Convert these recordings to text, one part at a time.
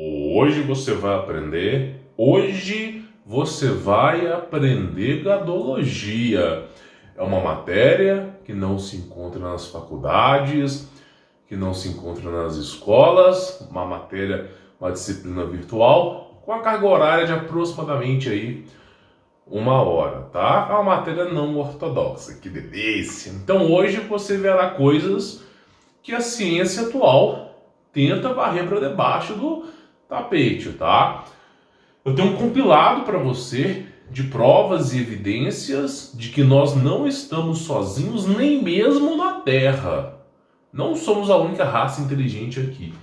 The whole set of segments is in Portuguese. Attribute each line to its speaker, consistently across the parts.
Speaker 1: Hoje você vai aprender gadologia. É uma matéria que não se encontra nas faculdades, que não se encontra nas escolas, uma matéria, uma disciplina virtual, com a carga horária de aproximadamente aí 1 hora, tá? É uma matéria não ortodoxa, que delícia! Então hoje você verá coisas que a ciência atual tenta varrer para debaixo do tapete, tá? Eu tenho um compilado para você de provas e evidências de que nós não estamos sozinhos, nem mesmo na Terra. Não somos a única raça inteligente aqui.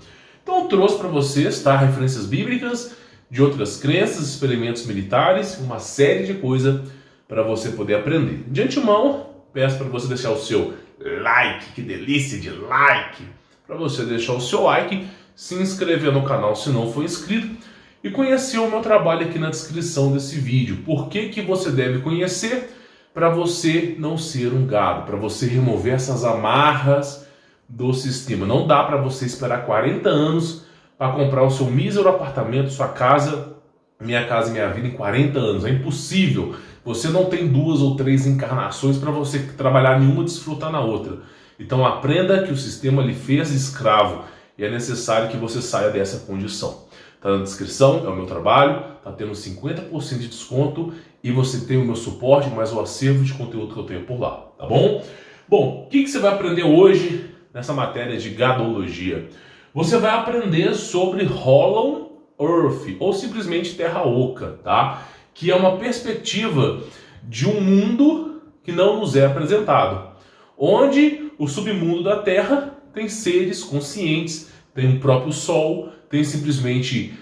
Speaker 1: Então eu trouxe para vocês, tá, referências bíblicas, de outras crenças, experimentos militares, uma série de coisas para você poder aprender. De antemão, peço para você deixar o seu like, que delícia de like! Para você deixar o seu like, se inscrever no canal se não for inscrito e conhecer o meu trabalho aqui na descrição desse vídeo. Por que você deve conhecer? Para você não ser um gado, para você remover essas amarras do sistema. Não dá para você esperar 40 anos para comprar o seu mísero apartamento, sua casa, minha vida em 40 anos. É impossível. Você não tem 2 ou 3 encarnações para você trabalhar nenhuma e desfrutar na outra. Então aprenda que o sistema lhe fez escravo e é necessário que você saia dessa condição. Está na descrição, é o meu trabalho, está tendo 50% de desconto e você tem o meu suporte, mais o acervo de conteúdo que eu tenho por lá, tá bom? Bom, o que você vai aprender hoje nessa matéria de gadologia? Você vai aprender sobre Hollow Earth, ou simplesmente Terra Oca, tá? Que é uma perspectiva de um mundo que não nos é apresentado, onde o submundo da Terra tem seres conscientes, tem o próprio Sol, tem simplesmente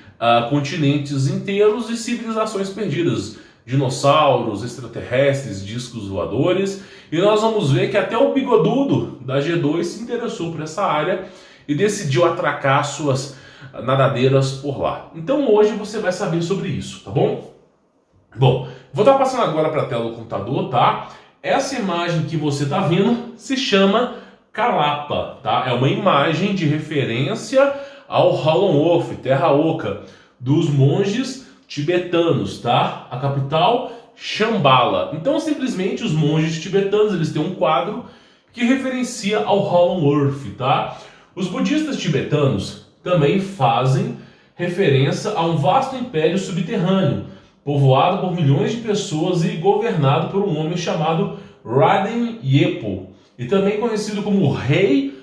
Speaker 1: continentes inteiros e civilizações perdidas, dinossauros, extraterrestres, discos voadores, e nós vamos ver que até o bigodudo da G2 se interessou por essa área e decidiu atracar suas nadadeiras por lá. Então hoje você vai saber sobre isso, tá bom? Bom, vou estar passando agora para a tela do computador, tá? Essa imagem que você está vendo se chama Kalapa, tá? É uma imagem de referência ao Hollow Earth, Terra Oca, dos monges tibetanos, tá? A capital, Shambhala. Então, simplesmente, os monges tibetanos, eles têm um quadro que referencia ao Hollow Earth, tá? Os budistas tibetanos também fazem referência a um vasto império subterrâneo, povoado por milhões de pessoas e governado por um homem chamado Raden Yepo, e também conhecido como o Rei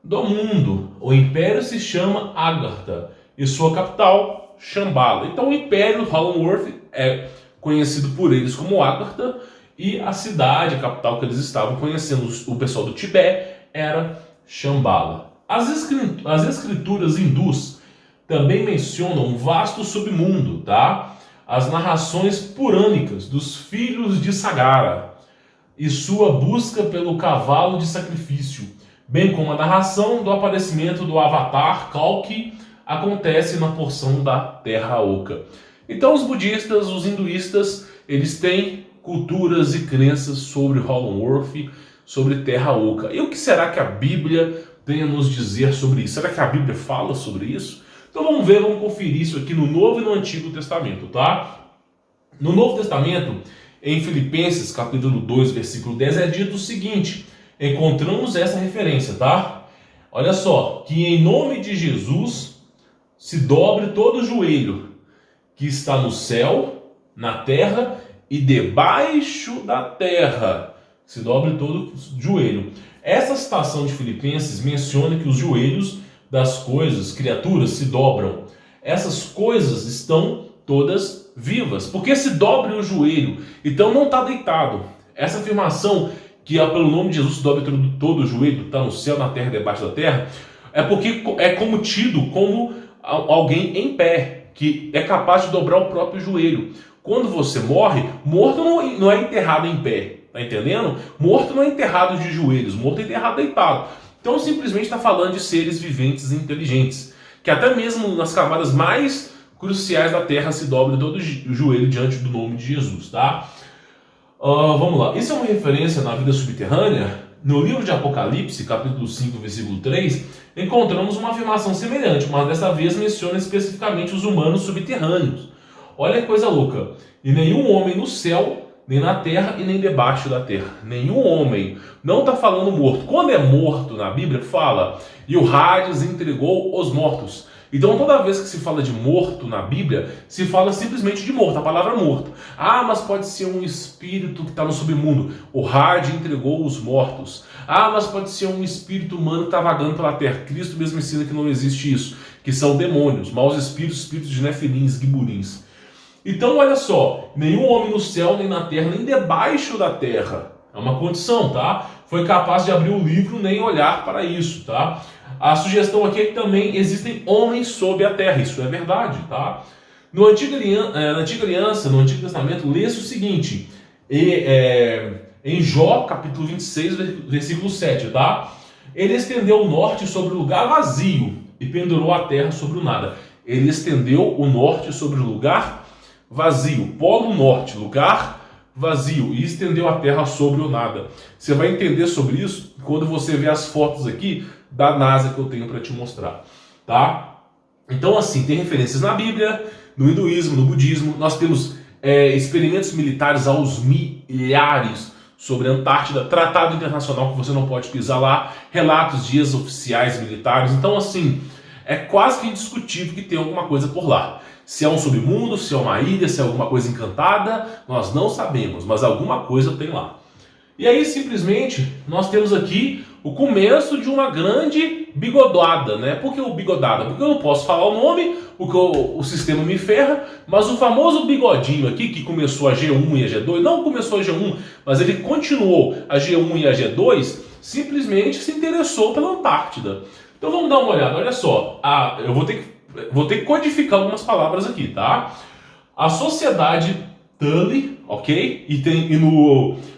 Speaker 1: do Mundo. O império se chama Agartha e sua capital, Shambhala. Então o império Hollow Earth é conhecido por eles como Agartha e a cidade, a capital que eles estavam conhecendo, o pessoal do Tibete, era Shambhala. As escrituras hindus também mencionam um vasto submundo, tá? As narrações purânicas dos filhos de Sagara e sua busca pelo cavalo de sacrifício, bem como a narração do aparecimento do Avatar Kalki, acontece na porção da Terra Oca. Então os budistas, os hinduístas, eles têm culturas e crenças sobre Hollow Earth, sobre Terra Oca. E o que será que a Bíblia tem a nos dizer sobre isso? Será que a Bíblia fala sobre isso? Então vamos ver, vamos conferir isso aqui no Novo e no Antigo Testamento, tá? No Novo Testamento, em Filipenses, capítulo 2, versículo 10, é dito o seguinte, encontramos essa referência, tá? Olha só, que em nome de Jesus se dobre todo o joelho que está no céu, na terra e debaixo da terra. Se dobre todo o joelho. Essa citação de Filipenses menciona que os joelhos das coisas, criaturas, se dobram. Essas coisas estão todas vivas, porque se dobre o joelho, então não está deitado. Essa afirmação que pelo nome de Jesus se dobre todo o joelho, está no céu, na terra, debaixo da terra, é porque é como tido como alguém em pé, que é capaz de dobrar o próprio joelho. Quando você morre, morto não é enterrado em pé, tá entendendo? Morto não é enterrado de joelhos, morto é enterrado deitado. Então simplesmente está falando de seres viventes e inteligentes, que até mesmo nas camadas mais cruciais da terra se dobram todo o joelho diante do nome de Jesus, tá? Vamos lá, isso é uma referência na vida subterrânea? no livro de Apocalipse, capítulo 5, versículo 3, encontramos uma afirmação semelhante, mas dessa vez menciona especificamente os humanos subterrâneos. Olha que coisa louca. E nenhum homem no céu, nem na terra e nem debaixo da terra. Nenhum homem. Não está falando morto. Quando é morto na Bíblia, fala, e o Hades entregou os mortos. Então toda vez que se fala de morto na Bíblia, se fala simplesmente de morto, a palavra morto. Ah, mas pode ser um espírito que está no submundo. O Hades entregou os mortos. Ah, mas pode ser um espírito humano que está vagando pela terra. Cristo mesmo ensina que não existe isso, que são demônios, maus espíritos, espíritos de nefilins, giburins. Então olha só, nenhum homem no céu, nem na terra, nem debaixo da terra. É uma condição, tá? Foi capaz de abrir o livro nem olhar para isso, tá? A sugestão aqui é que também existem homens sob a terra, isso é verdade, tá? Na Antiga Aliança, no Antigo Testamento, lê-se o seguinte, em Jó, capítulo 26, versículo 7, tá? Ele estendeu o norte sobre o lugar vazio e pendurou a terra sobre o nada. Ele estendeu o norte sobre o lugar vazio, polo norte, lugar vazio, e estendeu a terra sobre o nada. Você vai entender sobre isso quando você ver as fotos aqui da NASA que eu tenho para te mostrar, tá? Então assim, tem referências na Bíblia, no hinduísmo, no budismo, nós temos experimentos militares aos milhares sobre a Antártida, tratado internacional que você não pode pisar lá, relatos de ex-oficiais militares, então assim, é quase que indiscutível que tem alguma coisa por lá. Se é um submundo, se é uma ilha, se é alguma coisa encantada, nós não sabemos, mas alguma coisa tem lá. E aí, simplesmente, nós temos aqui o começo de uma grande bigodada, né? Por que o bigodada? Porque eu não posso falar o nome, porque o sistema me ferra, mas o famoso bigodinho aqui, que começou a G1 e a G2, não começou a G1, mas ele continuou a G1 e a G2, simplesmente se interessou pela Antártida. Então vamos dar uma olhada, olha só, eu vou ter que codificar algumas palavras aqui, tá? A sociedade Tully, ok? E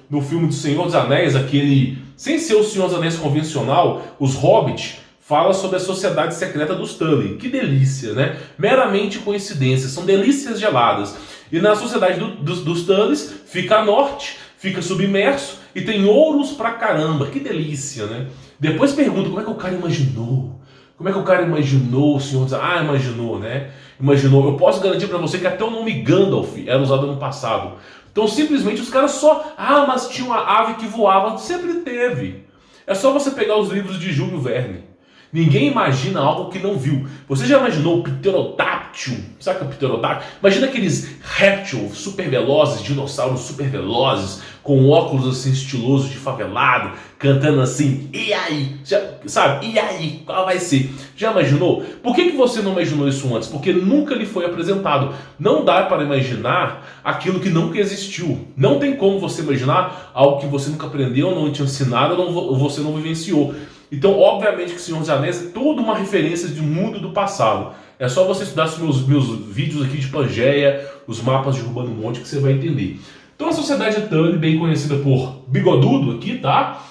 Speaker 1: no filme do Senhor dos Anéis, aquele, sem ser o Senhor dos Anéis convencional, os Hobbits, fala sobre a sociedade secreta dos Tully. Que delícia, né? Meramente coincidência, são delícias geladas. E na sociedade dos Tullys, fica a norte, fica submerso e tem ouros pra caramba. Que delícia, né? Depois pergunta como é que o cara imaginou. Como é que o cara imaginou o Senhor dos Anéis? Ah, imaginou, né? Imaginou. Eu posso garantir pra você que até o nome Gandalf era usado no passado. Então simplesmente os caras só... Ah, mas tinha uma ave que voava. Sempre teve. É só você pegar os livros de Júlio Verne. Ninguém imagina algo que não viu. Você já imaginou o pterodáctilo? Sabe o que é o pterodáctilo? Imagina aqueles répteis super velozes, dinossauros super velozes, com óculos assim estilosos de favelado, cantando assim, e aí? Sabe? E aí? Qual vai ser? Já imaginou? Por que você não imaginou isso antes? Porque nunca lhe foi apresentado. Não dá para imaginar aquilo que nunca existiu. Não tem como você imaginar algo que você nunca aprendeu, não te ensinaram, ou você não vivenciou. Então, obviamente que o Senhor dos Anéis é toda uma referência de mundo do passado. É só você estudar os meus vídeos aqui de Pangeia, os mapas de Urbano Monte, que você vai entender. Então, a sociedade Tully, bem conhecida por Bigodudo aqui, tá?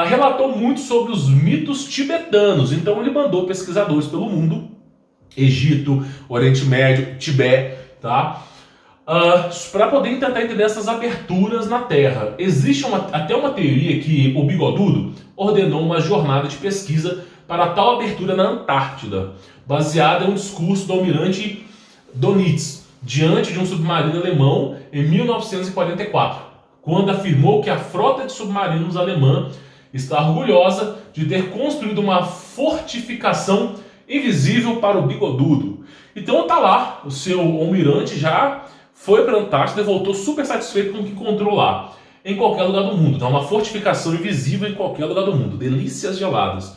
Speaker 1: Relatou muito sobre os mitos tibetanos. Então, ele mandou pesquisadores pelo mundo, Egito, Oriente Médio, Tibete, tá? Para poder tentar entender essas aberturas na Terra. Existe até uma teoria que o Bigodudo ordenou uma jornada de pesquisa para tal abertura na Antártida, baseada em um discurso do almirante Dönitz, diante de um submarino alemão em 1944, quando afirmou que a frota de submarinos alemã está orgulhosa de ter construído uma fortificação invisível para o Bigodudo. Então tá lá, o seu almirante já foi para a Antártida e voltou super satisfeito com o que encontrou lá, em qualquer lugar do mundo. Então, uma fortificação invisível em qualquer lugar do mundo. Delícias geladas.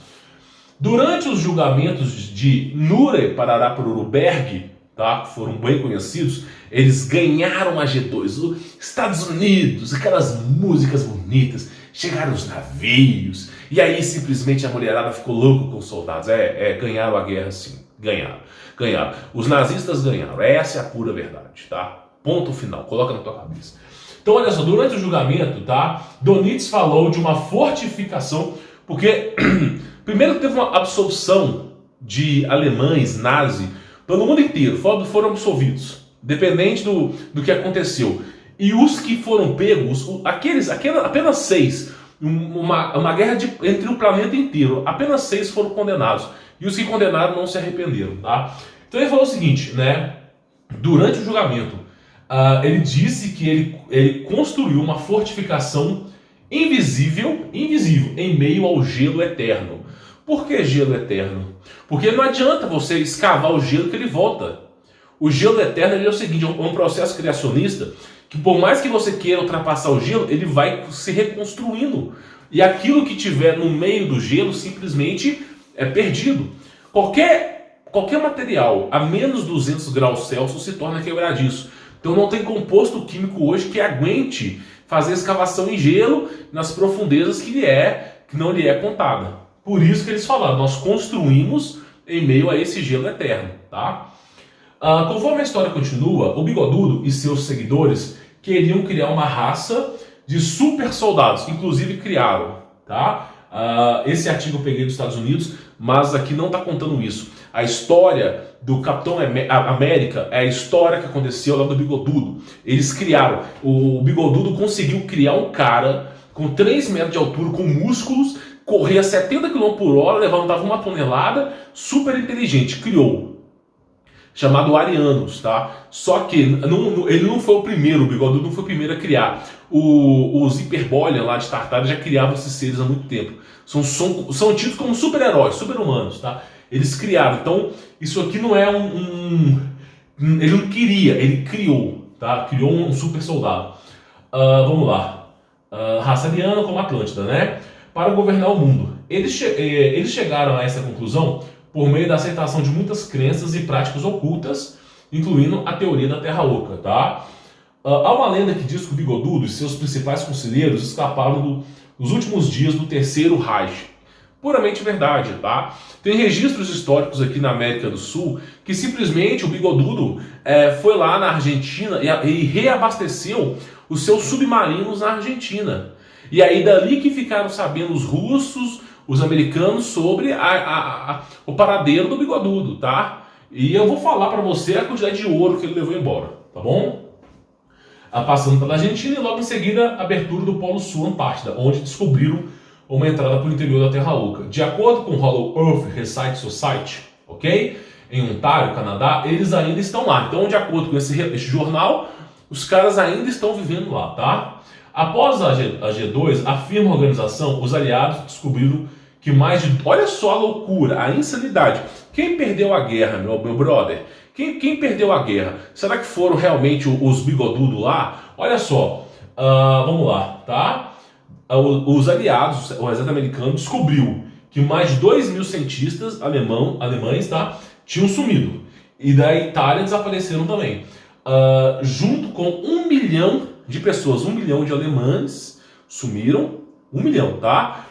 Speaker 1: Durante os julgamentos de Nure Pararapuruberg, tá, que foram bem conhecidos, eles ganharam a G2. Os Estados Unidos, aquelas músicas bonitas, chegaram os navios, e aí simplesmente a mulherada ficou louca com os soldados. Ganharam a guerra sim. Ganharam. Os nazistas ganharam. Essa é a pura verdade, tá? Ponto final, coloca na tua cabeça. Então olha só, durante o julgamento, tá? Dönitz falou de uma fortificação, porque primeiro teve uma absolvição de alemães, nazi, pelo mundo inteiro, foram absolvidos, dependente do que aconteceu. E os que foram pegos, apenas 6, uma guerra entre o planeta inteiro. Apenas 6 foram condenados. E os que condenaram não se arrependeram, tá? Então ele falou o seguinte, né? Durante o julgamento, ele disse que ele construiu uma fortificação invisível em meio ao gelo eterno. Por que gelo eterno? Porque não adianta você escavar o gelo que ele volta. O gelo eterno ele é o seguinte, é um processo criacionista que por mais que você queira ultrapassar o gelo, ele vai se reconstruindo. E aquilo que tiver no meio do gelo simplesmente é perdido. Qualquer material a menos 200 graus Celsius se torna quebradiço. Então não tem composto químico hoje que aguente fazer escavação em gelo nas profundezas que não lhe é contada. Por isso que eles falaram, nós construímos em meio a esse gelo eterno, tá? Conforme a história continua, o Bigodudo e seus seguidores queriam criar uma raça de super soldados, inclusive criaram, tá? Esse artigo eu peguei dos Estados Unidos, mas aqui não está contando isso. A história do Capitão América é a história que aconteceu lá do Bigodudo. Eles criaram, o Bigodudo conseguiu criar um cara com 3 metros de altura, com músculos, corria 70 km por hora, levantava 1 tonelada, super inteligente, criou. Chamado Arianos, tá? Só que ele não foi o primeiro, o Bigodudo não foi o primeiro a criar. Os Hyperborean lá de Tartaros já criavam esses seres há muito tempo. São tidos como super-heróis, super-humanos, tá? Eles criaram. Então, isso aqui não é ele não queria, ele criou, tá? Criou um super soldado. Vamos lá. Raça ariana como Atlântida, né? Para governar o mundo. Eles chegaram a essa conclusão por meio da aceitação de muitas crenças e práticas ocultas, incluindo a teoria da Terra Oca, tá? Há uma lenda que diz que o Bigodudo e seus principais conselheiros escaparam dos últimos dias do Terceiro Reich. Puramente verdade, tá? Tem registros históricos aqui na América do Sul que simplesmente o Bigodudo foi lá na Argentina e reabasteceu os seus submarinos na Argentina. E aí dali que ficaram sabendo os russos, os americanos sobre o paradeiro do Bigodudo, tá? E eu vou falar para você a quantidade de ouro que ele levou embora, tá bom? Passando pela Argentina e logo em seguida a abertura do Polo Sul Antártida, onde descobriram uma entrada para o interior da Terra Oca. De acordo com o Hollow Earth Research Society, ok? Em Ontário, Canadá, eles ainda estão lá. Então, de acordo com esse jornal, os caras ainda estão vivendo lá, tá? Após a G2, afirma a organização, os aliados descobriram que olha só a loucura, a insanidade. Quem perdeu a guerra, meu brother? Quem perdeu a guerra? Será que foram realmente os bigodudos lá? Olha só, vamos lá, tá? Os aliados, o exército americano descobriu que mais de 2.000 cientistas alemães, tá, tinham sumido. E da Itália desapareceram também. Junto com 1 milhão de pessoas, 1 milhão de alemães sumiram, 1 milhão, tá?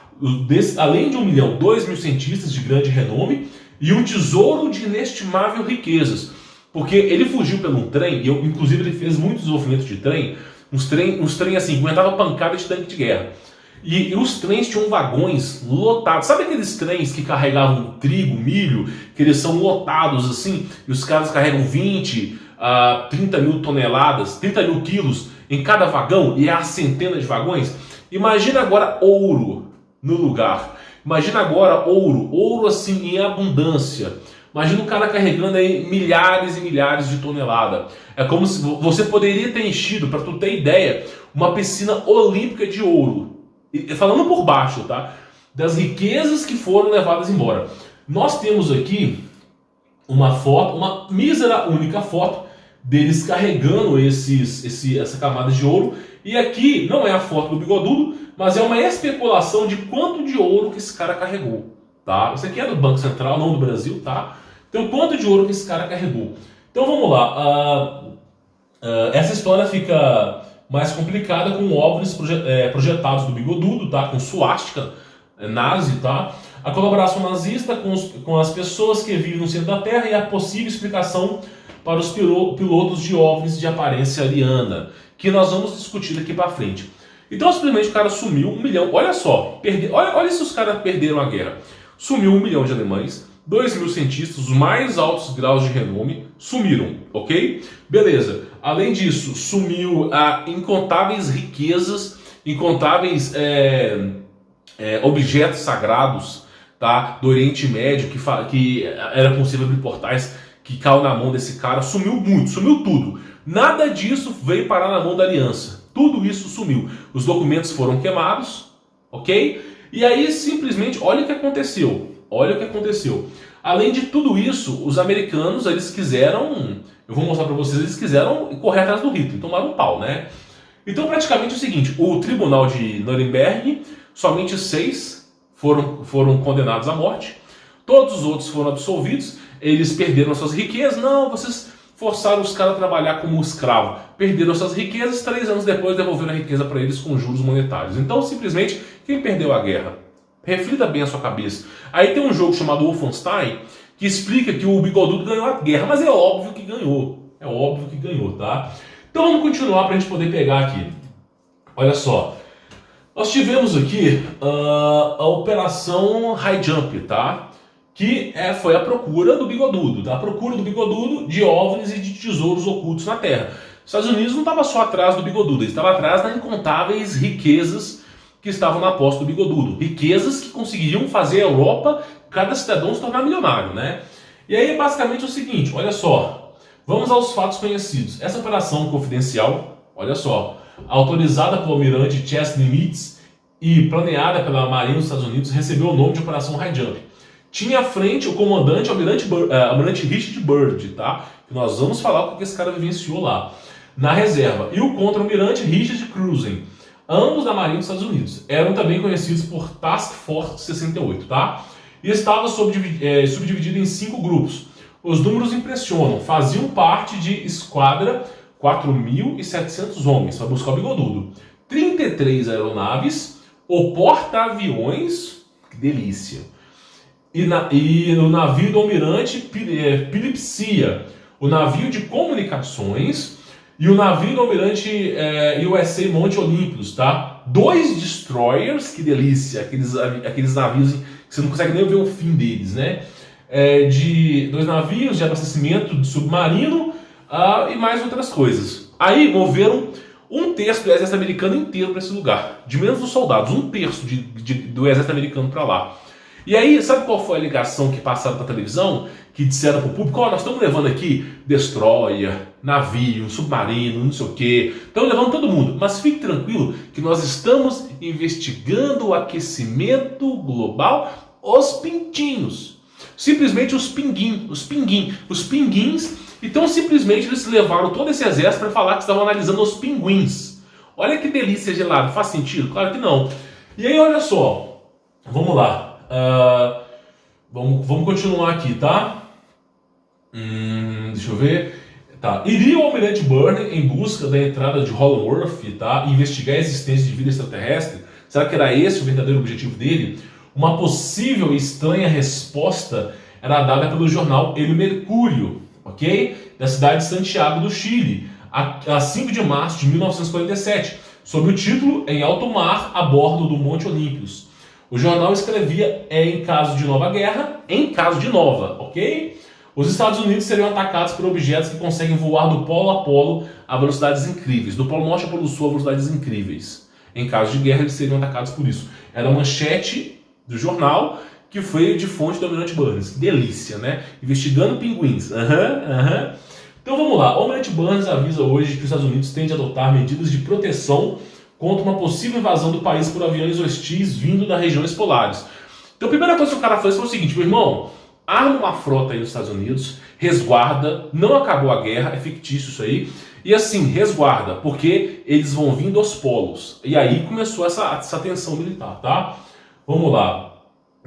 Speaker 1: Além de 1 milhão, 2.000 cientistas de grande renome e um tesouro de inestimável riquezas. Porque ele fugiu pelo trem, e inclusive ele fez muito desenvolvimento de trem, uns trem assim, aguentava pancada de tanque de guerra. E os trens tinham vagões lotados. Sabe aqueles trens que carregavam trigo, milho, que eles são lotados assim, e os caras carregam 20 a 30 mil toneladas, 30 mil quilos em cada vagão, e há centenas de vagões? Imagina agora ouro no lugar. Imagina agora ouro assim em abundância. Imagina um cara carregando aí milhares e milhares de toneladas. É como se você poderia ter enchido, para tu ter ideia, uma piscina olímpica de ouro. E falando por baixo, tá? Das riquezas que foram levadas embora. Nós temos aqui uma foto, uma mísera única foto deles carregando essa camada de ouro. E aqui não é a foto do Bigodudo, mas é uma especulação de quanto de ouro que esse cara carregou, tá? Isso aqui é do Banco Central, não do Brasil, tá? Então, quanto de ouro que esse cara carregou? Então, vamos lá. Essa história fica mais complicada com OVNIs projetados do Bigodudo, tá? Com suástica nazi, tá? A colaboração nazista com as pessoas que vivem no centro da Terra e a possível explicação para os pilotos de OVNIs de aparência ariana, que nós vamos discutir daqui para frente. Então, simplesmente o cara sumiu 1 milhão. Olha só, olha se os caras perderam a guerra. Sumiu 1 milhão de alemães, 2.000 cientistas, os mais altos graus de renome, sumiram, ok? Beleza. Além disso, sumiu incontáveis riquezas, incontáveis objetos sagrados, tá, do Oriente Médio, que era possível abrir portais, que caiu na mão desse cara, sumiu muito, sumiu tudo. Nada disso veio parar na mão da aliança. Tudo isso sumiu. Os documentos foram queimados, ok? E aí, simplesmente, olha o que aconteceu. Olha o que aconteceu. Além de tudo isso, os americanos, eles quiseram, eu vou mostrar para vocês, eles quiseram correr atrás do Hitler, tomaram um pau, né? Então, praticamente é o seguinte, o tribunal de Nuremberg, somente 6 foram condenados à morte, todos os outros foram absolvidos, eles perderam suas riquezas, não, vocês forçaram os caras a trabalhar como escravo, perderam suas riquezas, 3 anos depois devolveram a riqueza para eles com juros monetários. Então, simplesmente, quem perdeu a guerra? Reflita bem a sua cabeça. Aí tem um jogo chamado Wolfenstein, que explica que o Bigodudo ganhou a guerra, mas é óbvio que ganhou. É óbvio que ganhou, tá? Então vamos continuar para a gente poder pegar aqui. Olha só. Nós tivemos aqui a Operação High Jump, tá? Que foi a procura do Bigodudo, tá? A procura do Bigodudo de OVNIs e de tesouros ocultos na Terra. Os Estados Unidos não estava só atrás do Bigodudo, eles estavam atrás das incontáveis riquezas que estavam na posse do Bigodudo. Riquezas que conseguiriam fazer a Europa, cada cidadão se tornar milionário, né? E aí basicamente é o seguinte, olha só. Vamos aos fatos conhecidos. Essa operação confidencial, olha só, autorizada pelo almirante Chester Nimitz e planeada pela Marinha dos Estados Unidos, recebeu o nome de Operação High Jump. Tinha à frente o comandante almirante Richard Byrd, tá? Que nós vamos falar o que esse cara vivenciou lá, na reserva. E o contra-almirante Richard Cruzen, ambos da Marinha dos Estados Unidos. Eram também conhecidos por Task Force 68, tá? E estava subdividido em 5 grupos. Os números impressionam. Faziam parte de esquadra 4.700 homens para buscar o Bigodudo. 33 aeronaves, o porta-aviões, que delícia. E o navio do almirante Pilipsia, o navio de comunicações e o navio do almirante USA Monte Olympus, tá? 2 destroyers, que delícia, aqueles navios que você não consegue nem ver o fim deles, né? 2 navios de abastecimento de submarino e mais outras coisas. Aí moveram 1/3 do exército americano inteiro para esse lugar, de menos dos soldados, 1/3 do exército americano para lá. E aí, sabe qual foi a ligação que passaram para a televisão? Que disseram para o público, nós estamos levando aqui destroyer, navio, submarino, não sei o quê. Estamos levando todo mundo. Mas fique tranquilo que nós estamos investigando o aquecimento global, os pintinhos. Simplesmente os pinguins. Então, simplesmente, eles levaram todo esse exército para falar que estavam analisando os pinguins. Olha que delícia gelado. Faz sentido? Claro que não. E aí, olha só. Vamos lá. Vamos continuar aqui, tá? Deixa eu ver. Tá. Iria o almirante Byrd em busca da entrada de Hollowworth, tá? E investigar a existência de vida extraterrestre? Será que era esse o verdadeiro objetivo dele? Uma possível e estranha resposta era dada pelo jornal El Mercúrio, ok? Da cidade de Santiago do Chile, a 5 de março de 1947, sob o título Em Alto Mar, a bordo do Monte Olympus. O jornal escrevia em caso de nova guerra, ok? Os Estados Unidos seriam atacados por objetos que conseguem voar do polo a polo a velocidades incríveis, do polo norte ao polo sul a velocidades incríveis. Em caso de guerra, eles seriam atacados por isso. Era a manchete do jornal que foi de fonte do almirante Burns. Que delícia, né? Investigando pinguins. Então vamos lá. O almirante Burns avisa hoje que os Estados Unidos têm de adotar medidas de proteção contra uma possível invasão do país por aviões hostis vindo das regiões polares. Então a primeira coisa que o cara fez foi o seguinte, meu irmão, arma uma frota aí nos Estados Unidos, resguarda, não acabou a guerra, é fictício isso aí, e assim, resguarda, porque eles vão vir dos polos. E aí começou essa tensão militar, tá? Vamos lá.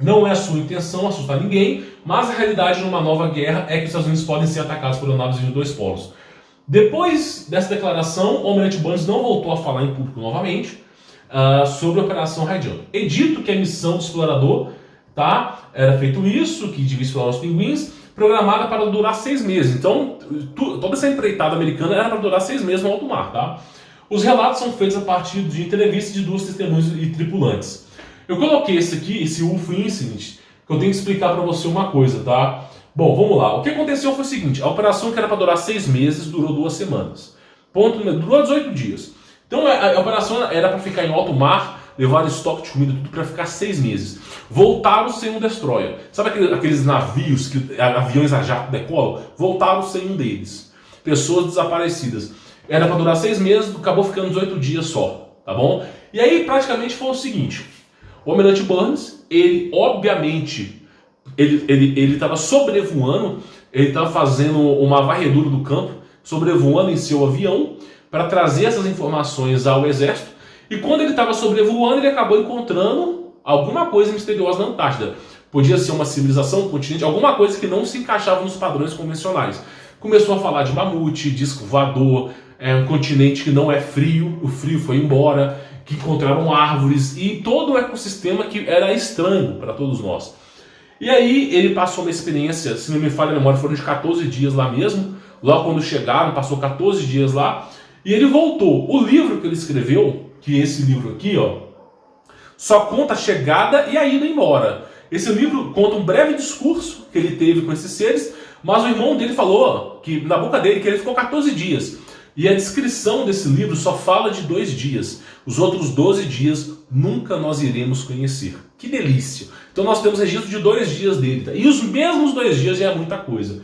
Speaker 1: Não é a sua intenção assustar ninguém, mas a realidade numa nova guerra é que os Estados Unidos podem ser atacados por aeronaves vindo dos polos. Depois dessa declaração, o almirante Burns não voltou a falar em público novamente sobre a Operação High Jump. É dito que a missão do explorador, tá, era feito isso, que devia explorar os pinguins, programada para durar 6 meses. Então, toda essa empreitada americana era para durar 6 meses no alto mar, tá? Os relatos são feitos a partir de entrevistas de 2 testemunhas e tripulantes. Eu coloquei esse UFO Incident, que eu tenho que explicar para você uma coisa, tá? Bom, vamos lá. O que aconteceu foi o seguinte, a operação que era para durar 6 meses durou 2 semanas. Durou 18 dias. Então a operação era para ficar em alto mar levaram estoque de comida, tudo para ficar 6 meses. Voltaram sem um destroyer. Sabe aqueles navios, aviões a jato decolam? Voltaram sem um deles. Pessoas desaparecidas. Era para durar 6 meses, acabou ficando 18 dias só, tá bom? E aí praticamente foi o seguinte, o Almirante Burns, ele obviamente, ele estava sobrevoando, ele estava fazendo uma varredura do campo, sobrevoando em seu avião, para trazer essas informações ao exército, e quando ele estava sobrevoando, ele acabou encontrando alguma coisa misteriosa na Antártida. Podia ser uma civilização, um continente, alguma coisa que não se encaixava nos padrões convencionais. Começou a falar de mamute, disco voador, um continente que não é frio, o frio foi embora, que encontraram árvores e todo o ecossistema que era estranho para todos nós. E aí ele passou uma experiência, se não me falha a memória, foram de 14 dias lá mesmo, logo quando chegaram, passou 14 dias lá, e ele voltou. O livro que ele escreveu, que é esse livro aqui, ó, só conta a chegada e a ida embora. Esse livro conta um breve discurso que ele teve com esses seres, mas o irmão dele falou que na boca dele que ele ficou 14 dias. E a descrição desse livro só fala de 2 dias. Os outros 12 dias nunca nós iremos conhecer. Que delícia! Então nós temos registro de 2 dias dele. Tá? E os mesmos 2 dias já é muita coisa.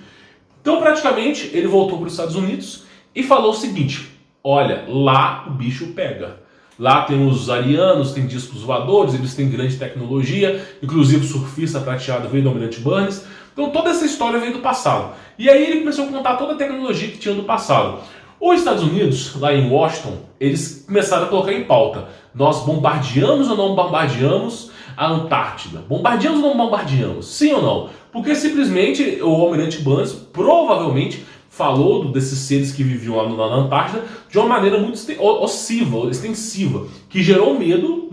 Speaker 1: Então praticamente ele voltou para os Estados Unidos e falou o seguinte: olha, lá o bicho pega. Lá tem os arianos, tem discos voadores, eles têm grande tecnologia, inclusive o surfista prateado veio do Almirante Burns. Então toda essa história veio do passado. E aí ele começou a contar toda a tecnologia que tinha do passado. Os Estados Unidos, lá em Washington, eles começaram a colocar em pauta: nós bombardeamos ou não bombardeamos a Antártida? Bombardeamos ou não bombardeamos? Sim ou não? Porque simplesmente o Almirante Burns provavelmente falou desses seres que viviam lá na Antártida de uma maneira muito extensiva, que gerou medo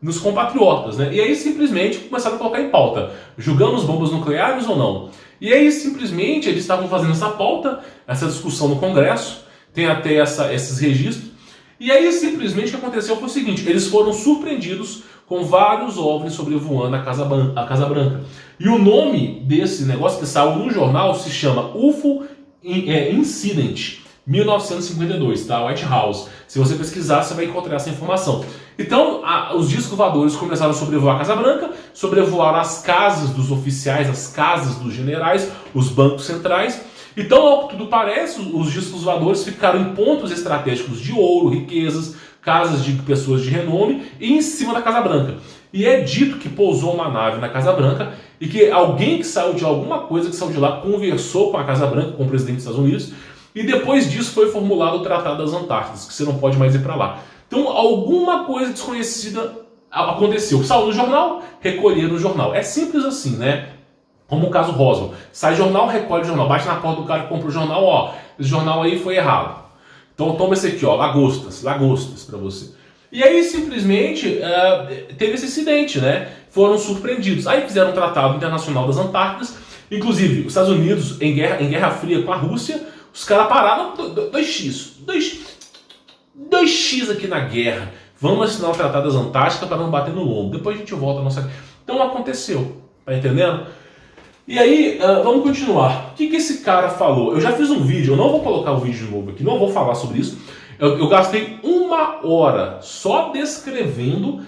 Speaker 1: nos compatriotas, né? E aí simplesmente começaram a colocar em pauta: julgamos bombas nucleares ou não? E aí simplesmente eles estavam fazendo essa pauta, essa discussão no Congresso, tem até esses registros, e aí simplesmente o que aconteceu foi o seguinte: eles foram surpreendidos com vários OVNIs sobrevoando a Casa Branca. E o nome desse negócio que saiu no jornal se chama UFO Incident 1952, tá? White House. Se você pesquisar, você vai encontrar essa informação. Então, os discos voadores começaram a sobrevoar a Casa Branca, sobrevoaram as casas dos oficiais, as casas dos generais, os bancos centrais. Então, ao que tudo parece, os discos voadores ficaram em pontos estratégicos de ouro, riquezas, casas de pessoas de renome e em cima da Casa Branca. E é dito que pousou uma nave na Casa Branca e que alguém que saiu de alguma coisa que saiu de lá conversou com a Casa Branca, com o presidente dos Estados Unidos, e depois disso foi formulado o Tratado das Antártidas, que você não pode mais ir para lá. Então alguma coisa desconhecida aconteceu. Saiu no jornal, recolheram no jornal. É simples assim, né? Como o caso Roswell. Sai jornal, recolhe o jornal. Bate na porta do cara que compra o jornal, ó, esse jornal aí foi errado. Então toma esse aqui, ó, lagostas para você. E aí simplesmente teve esse incidente, né? Foram surpreendidos. Aí fizeram um Tratado Internacional das Antártidas. Inclusive, os Estados Unidos, em guerra fria com a Rússia, os caras pararam 2x aqui na guerra. Vamos assinar o Tratado das Antárticas para não bater no lombo. Depois a gente volta a nossa... Então aconteceu, tá entendendo? E aí, vamos continuar. O que esse cara falou? Eu já fiz um vídeo, eu não vou colocar o vídeo de novo aqui, não vou falar sobre isso. Eu gastei 1 hora só descrevendo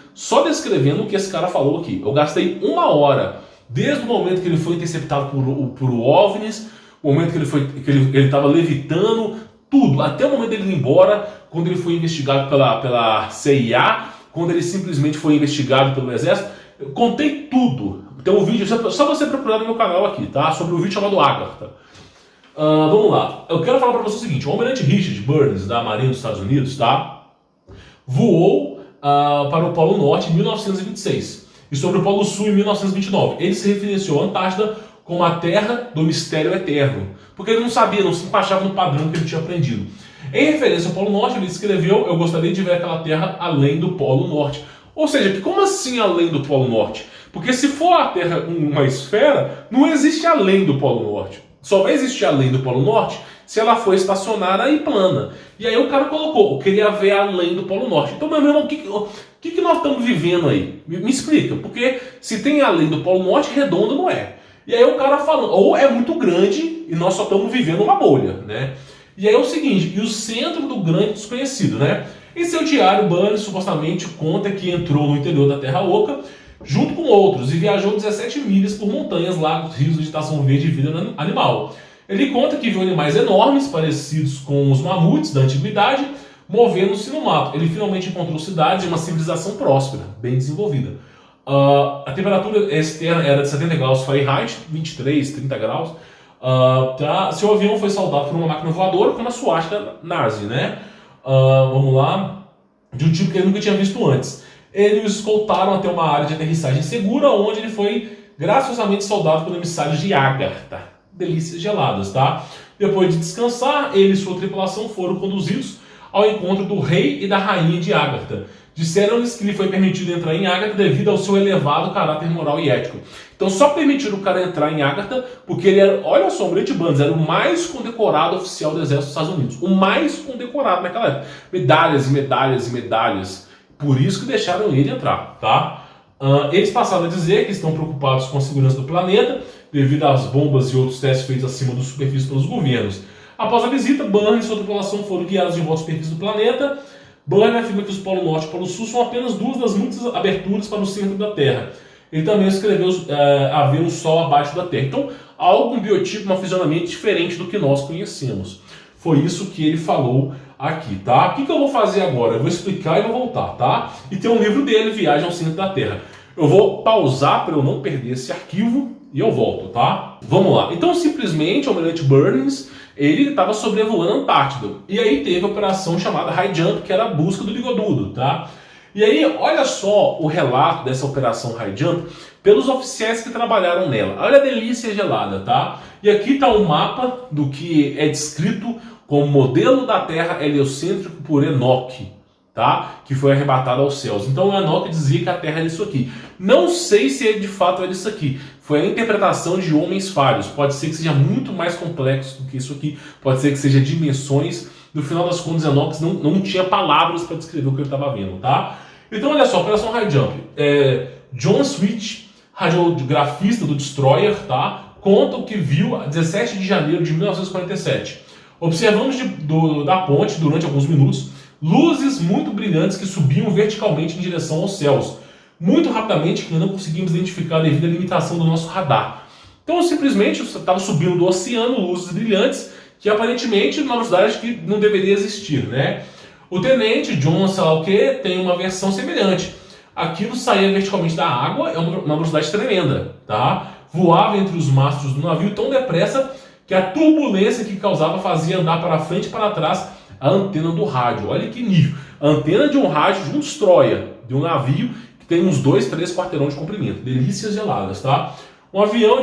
Speaker 1: o que esse cara falou aqui. Eu gastei 1 hora, desde o momento que ele foi interceptado por OVNIs, o momento que ele estava levitando, tudo, até o momento dele ir embora, quando ele foi investigado pela CIA, quando ele simplesmente foi investigado pelo Exército. Eu contei tudo. Tem um vídeo, só você procurar no meu canal aqui, tá? Sobre um vídeo chamado Agatha. Vamos lá. Eu quero falar para você o seguinte: o Almirante Richard Burns, da Marinha dos Estados Unidos, tá? Voou para o Polo Norte em 1926 e sobre o Polo Sul em 1929. Ele se referenciou à Antártida como a terra do mistério eterno, porque ele não sabia, não se encaixava no padrão que ele tinha aprendido. Em referência ao Polo Norte, ele escreveu: eu gostaria de ver aquela terra além do Polo Norte. Ou seja, como assim além do Polo Norte? Porque se for a Terra uma esfera, não existe além do Polo Norte. Só vai existir além do Polo Norte se ela for estacionária e plana. E aí o cara colocou: eu queria ver além do Polo Norte. Então, meu irmão, o que nós estamos vivendo aí? Me explica. Porque se tem além do Polo Norte, redondo não é. E aí o cara falando: ou é muito grande e nós só estamos vivendo uma bolha, né? E aí é o seguinte: e o centro do grande desconhecido, né?
Speaker 2: Em seu diário, Burns supostamente conta que entrou no interior da Terra Oca junto com outros e viajou 17 milhas por montanhas, lagos, rios, vegetação verde e vida animal. Ele conta que viu animais enormes, parecidos com os mamutes da antiguidade, movendo-se no mato. Ele finalmente encontrou cidades e uma civilização próspera, bem desenvolvida. A temperatura externa era de 70 graus Fahrenheit, 23, 30 graus. Seu avião foi saudado por uma máquina voadora com uma suástica nazi, né? Vamos lá. De um tipo que ele nunca tinha visto antes. Eles o escoltaram até uma área de aterrissagem segura, onde ele foi graciosamente saudado por emissários de Agartha. Delícias geladas, tá? Depois de descansar, ele e sua tripulação foram conduzidos ao encontro do rei e da rainha de Agartha. Disseram-lhes que lhe foi permitido entrar em Agartha devido ao seu elevado caráter moral e ético. Então só permitiram o cara entrar em Agartha porque ele era, olha só, o Almirante Burns era o mais condecorado oficial do exército dos Estados Unidos. O mais condecorado naquela época. Medalhas e medalhas e medalhas. Por isso que deixaram ele entrar, tá? Eles passaram a dizer que estão preocupados com a segurança do planeta devido às bombas e outros testes feitos acima da superfície pelos governos. Após a visita, Burns e sua tripulação foram guiados de volta à superfície do planeta. Burns afirma que os Polo Norte e Polo Sul são apenas duas das muitas aberturas para o centro da Terra. Ele também escreveu haver um Sol abaixo da Terra. Então, há algum biotipo, uma fisionomia diferente do que nós conhecemos. Foi isso que ele falou aqui, tá? O que eu vou fazer agora? Eu vou explicar e vou voltar, tá? E tem um livro dele, Viagem ao Centro da Terra. Eu vou pausar para eu não perder esse arquivo e eu volto, tá? Vamos lá. Então, simplesmente, o Almirante Burns, ele estava sobrevoando a Antártida. E aí teve a operação chamada High Jump, que era a busca do bigodudo, tá? E aí, olha só o relato dessa operação High Jump pelos oficiais que trabalharam nela. Olha a delícia gelada, tá? E aqui está o mapa do que é descrito como modelo da Terra heliocêntrico por Enoque, tá? Que foi arrebatado aos céus. Então Enoque dizia que a Terra era isso aqui. Não sei se de fato era isso aqui. Foi a interpretação de homens falhos. Pode ser que seja muito mais complexo do que isso aqui. Pode ser que seja dimensões. No final das contas, Enoque não tinha palavras para descrever o que ele estava vendo, tá? Então olha só, Operação High Jump. John Switch, radiografista do Destroyer, tá? Conta o que viu a 17 de janeiro de 1947. Observamos da ponte, durante alguns minutos, luzes muito brilhantes que subiam verticalmente em direção aos céus, muito rapidamente, que não conseguimos identificar devido à limitação do nosso radar. Então, simplesmente, estava subindo do oceano luzes brilhantes, que aparentemente, numa velocidade que não deveria existir, né? O tenente John, sei lá o que, tem uma versão semelhante. Aquilo saía verticalmente da água, é uma velocidade tremenda, tá? Voava entre os mastros do navio tão depressa que a turbulência que causava fazia andar para frente e para trás a antena do rádio. Olha que nível. A antena de um rádio de um destroyer, de um navio que tem uns 2, 3 quarteirões de comprimento. Delícias geladas, tá? Um avião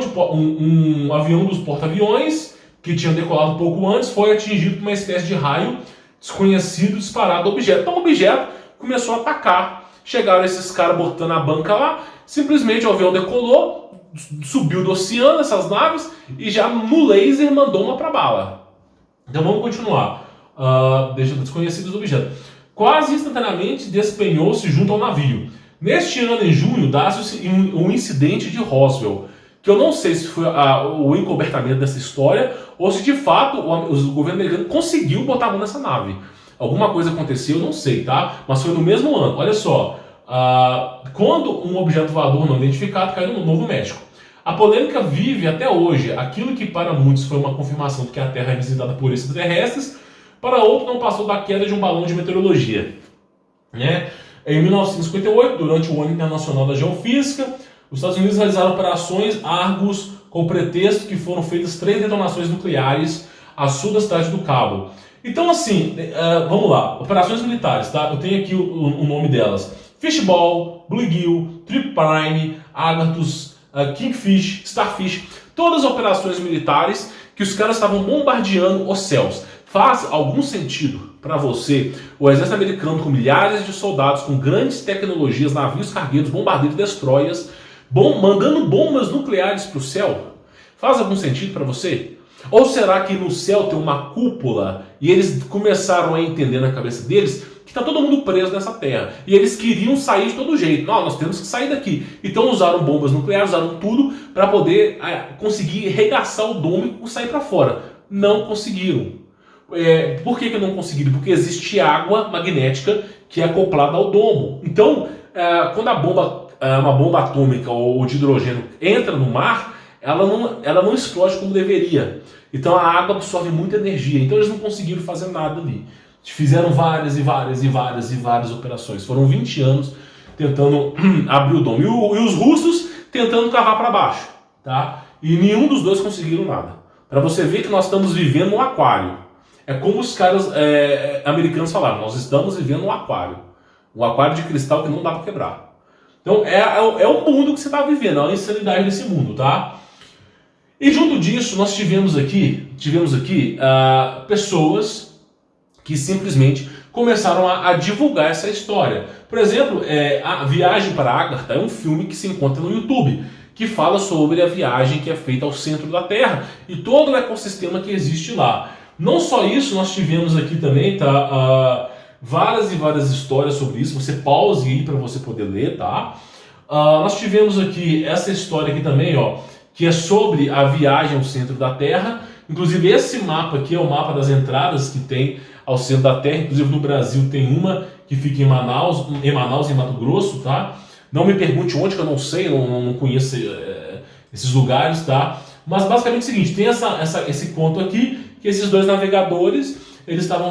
Speaker 2: dos porta-aviões, que tinha decolado pouco antes, foi atingido por uma espécie de raio desconhecido disparado ao objeto. Então o objeto começou a atacar. Chegaram esses caras botando a banca lá, simplesmente o avião decolou, subiu do oceano, essas naves, e já no laser mandou uma para bala. Então vamos continuar. Deixa desconhecidos do objeto. Quase instantaneamente despenhou-se junto ao navio. Neste ano, em junho, dá-se um incidente de Roswell, que eu não sei se foi o encobertamento dessa história ou se de fato o governo americano conseguiu botar a mão nessa nave. Alguma coisa aconteceu, eu não sei, tá? Mas foi no mesmo ano. Olha só, quando um objeto voador não identificado caiu no Novo México. A polêmica vive até hoje. Aquilo que para muitos foi uma confirmação de que a Terra é visitada por extraterrestres, para outros não passou da queda de um balão de meteorologia, né? Em 1958, durante o Ano Internacional da Geofísica, os Estados Unidos realizaram operações Argus com o pretexto que foram feitas 3 detonações nucleares a sul da cidade do Cabo. Então, assim, vamos lá, operações militares, tá? Eu tenho aqui o nome delas: Fishball, Bluegill, Trip Prime, Agathos, Kingfish, Starfish, todas operações militares que os caras estavam bombardeando os céus. Faz algum sentido para você o exército americano com milhares de soldados, com grandes tecnologias, navios cargueiros, bombardeiros, destroyers, mandando bombas nucleares para o céu? Faz algum sentido para você? Ou será que no céu tem uma cúpula e eles começaram a entender na cabeça deles que está todo mundo preso nessa terra e eles queriam sair de todo jeito? Não, nós temos que sair daqui. Então usaram bombas nucleares, usaram tudo para poder conseguir regaçar o domo e sair para fora. Não conseguiram. Por que não conseguiram? Porque existe água magnética que é acoplada ao domo. Então, quando uma bomba atômica ou de hidrogênio entra no mar, ela não explode como deveria. Então a água absorve muita energia. Então eles não conseguiram fazer nada ali. Fizeram várias operações. Foram 20 anos tentando abrir o domo. E os russos tentando cavar para baixo. Tá? E nenhum dos dois conseguiram nada. Para você ver que nós estamos vivendo um aquário. É como os caras americanos falaram, nós estamos vivendo um aquário. Um aquário de cristal que não dá para quebrar. Então é o mundo que você está vivendo, é a insanidade desse mundo, tá? E junto disso, nós tivemos aqui pessoas que simplesmente começaram a divulgar essa história. Por exemplo, a Viagem para Agartha é um filme que se encontra no YouTube, que fala sobre a viagem que é feita ao centro da Terra e todo o ecossistema que existe lá. Não só isso, nós tivemos aqui também, tá, várias histórias sobre isso. Você pause aí para você poder ler, tá? Nós tivemos aqui essa história aqui também, ó, que é sobre a viagem ao centro da Terra. Inclusive esse mapa aqui é o mapa das entradas que tem ao centro da Terra. Inclusive no Brasil tem uma que fica em Manaus, em Mato Grosso, tá? Não me pergunte onde, que eu não sei, não conheço esses lugares, tá? Mas basicamente é o seguinte, tem esse conto aqui, que esses dois navegadores, eles estavam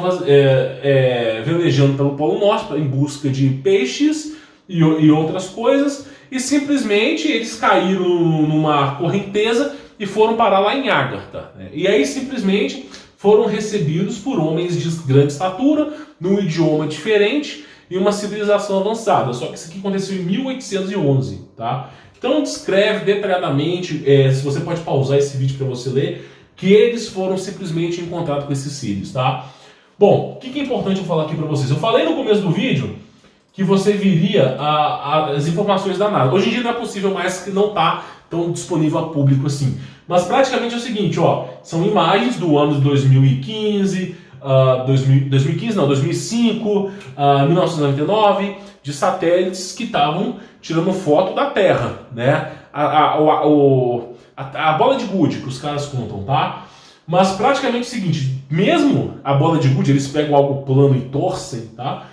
Speaker 2: velejando pelo Polo Norte em busca de peixes e outras coisas, e simplesmente eles caíram numa correnteza e foram parar lá em Agartha, né? E aí simplesmente foram recebidos por homens de grande estatura, num idioma diferente e uma civilização avançada. Só que isso aqui aconteceu em 1811, tá? Então descreve detalhadamente, se você pode pausar esse vídeo para você ler, que eles foram simplesmente encontrados com esses seres, tá? Bom, o que é importante eu falar aqui para vocês? Eu falei no começo do vídeo que você viria as informações da NASA. Hoje em dia não é possível mais, que não está tão disponível a público assim. Mas praticamente é o seguinte, ó, são imagens do ano de 2015, 2005, 1999, de satélites que estavam tirando foto da Terra, né? A bola de gude que os caras contam, tá? Mas praticamente é o seguinte, mesmo a bola de gude, eles pegam algo plano e torcem, tá?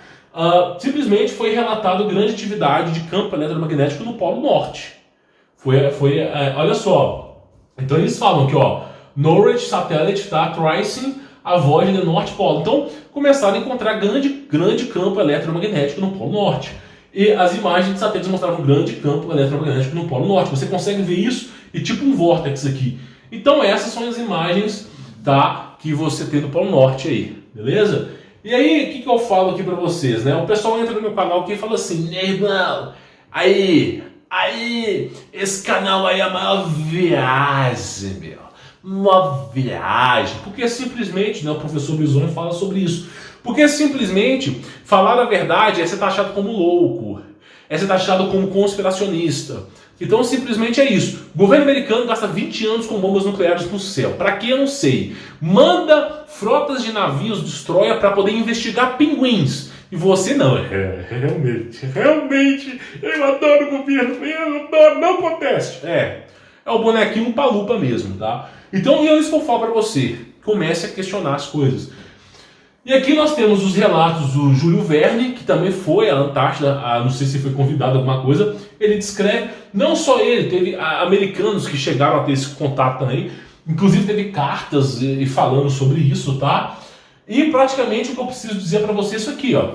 Speaker 2: Simplesmente foi relatado grande atividade de campo eletromagnético no Polo Norte. Olha só. Então eles falam que, ó, Norwich Satellite está tracing a voz do Norte Polo. Então começaram a encontrar grande campo eletromagnético no Polo Norte. E as imagens de satélites mostravam um grande campo eletromagnético no Polo Norte. Você consegue ver isso e tipo um vórtex aqui. Então essas são as imagens, tá, que você tem do Polo Norte aí, beleza? E aí, o que eu falo aqui pra vocês, né? O pessoal entra no meu canal aqui e fala assim, meu irmão, aí, esse canal aí é a maior viagem, meu. Uma viagem. Porque simplesmente, né, o professor Bisonho fala sobre isso. Porque simplesmente, falar a verdade é ser taxado como louco. É ser taxado como conspiracionista. Então simplesmente é isso. O governo americano gasta 20 anos com bombas nucleares no céu. Para que eu não sei. Manda frotas de navios destroia para poder investigar pinguins. E você não. Realmente, eu adoro o governo, eu adoro, não conteste. É o bonequinho Palupa mesmo, tá? Então é isso que eu falo para você. Comece a questionar as coisas. E aqui nós temos os relatos do Júlio Verne, que também foi à Antártida, não sei se foi convidado a alguma coisa. Ele descreve, não só ele, teve americanos que chegaram a ter esse contato também. Inclusive teve cartas falando sobre isso, tá? E praticamente o que eu preciso dizer para você é isso aqui, ó.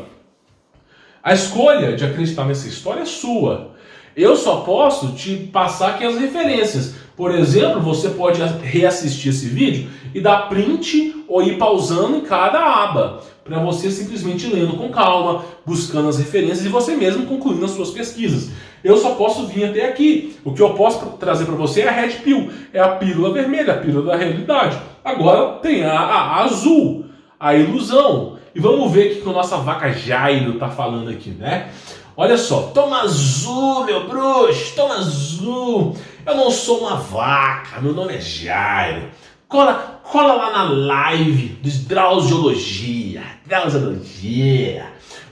Speaker 2: A escolha de acreditar nessa história é sua. Eu só posso te passar aqui as referências. Por exemplo, você pode reassistir esse vídeo e dar print ou ir pausando em cada aba, para você simplesmente lendo com calma, buscando as referências e você mesmo concluindo as suas pesquisas. Eu só posso vir até aqui. O que eu posso trazer para você é a Red Pill, é a pílula vermelha, a pílula da realidade. Agora tem a azul, a ilusão. E vamos ver o que a nossa vaca Jairo tá falando aqui, né? Olha só, toma azul, meu bruxo, toma azul. Eu não sou uma vaca, meu nome é Jairo. Cola lá na live de Drausiologia.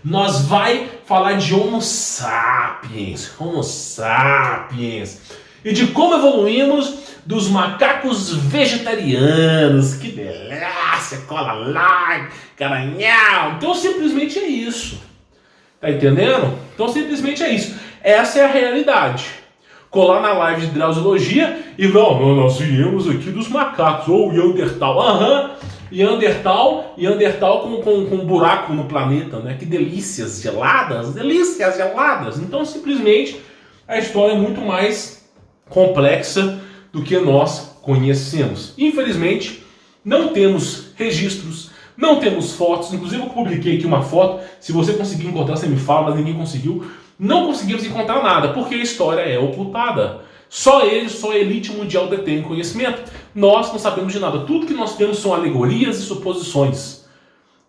Speaker 2: Nós vai falar de Homo sapiens. E de como evoluímos dos macacos vegetarianos. Que delícia, cola lá, garanhão. Então simplesmente é isso. Tá entendendo? Então simplesmente é isso. Essa é a realidade. Colar na live de drausiologia e não, nós viemos aqui dos macacos, ou Neandertal. Neandertal com um buraco no planeta, né? Que delícias geladas, delícias geladas. Então simplesmente a história é muito mais complexa do que nós conhecemos. Infelizmente, não temos registros, não temos fotos. Inclusive eu publiquei aqui uma foto. Se você conseguir encontrar, você me fala, mas ninguém conseguiu. Não conseguimos encontrar nada, porque a história é ocultada. Só eles, só a elite mundial detém conhecimento. Nós não sabemos de nada. Tudo que nós temos são alegorias e suposições.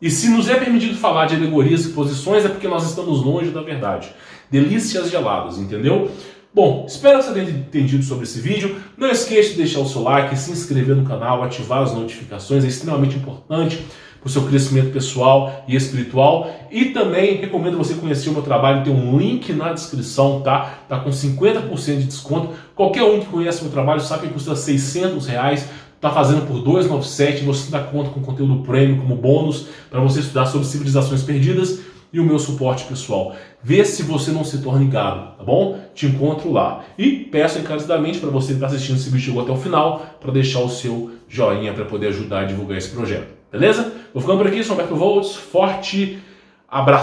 Speaker 2: E se nos é permitido falar de alegorias e suposições, é porque nós estamos longe da verdade. Delícias geladas, entendeu? Bom, espero que você tenha entendido sobre esse vídeo. Não esqueça de deixar o seu like, se inscrever no canal, ativar as notificações. É extremamente importante para o seu crescimento pessoal e espiritual. E também recomendo você conhecer o meu trabalho, tem um link na descrição, tá? Tá com 50% de desconto. Qualquer um que conhece o meu trabalho sabe que custa R$600, tá fazendo por R$297, você dá conta com conteúdo premium como bônus para você estudar sobre civilizações perdidas e o meu suporte pessoal. Vê se você não se torna gado, tá bom? Te encontro lá. E peço encarecidamente para você que está assistindo esse vídeo até o final, para deixar o seu joinha para poder ajudar a divulgar esse projeto. Beleza? Vou ficando por aqui, sou Humberto Volts. Forte abraço.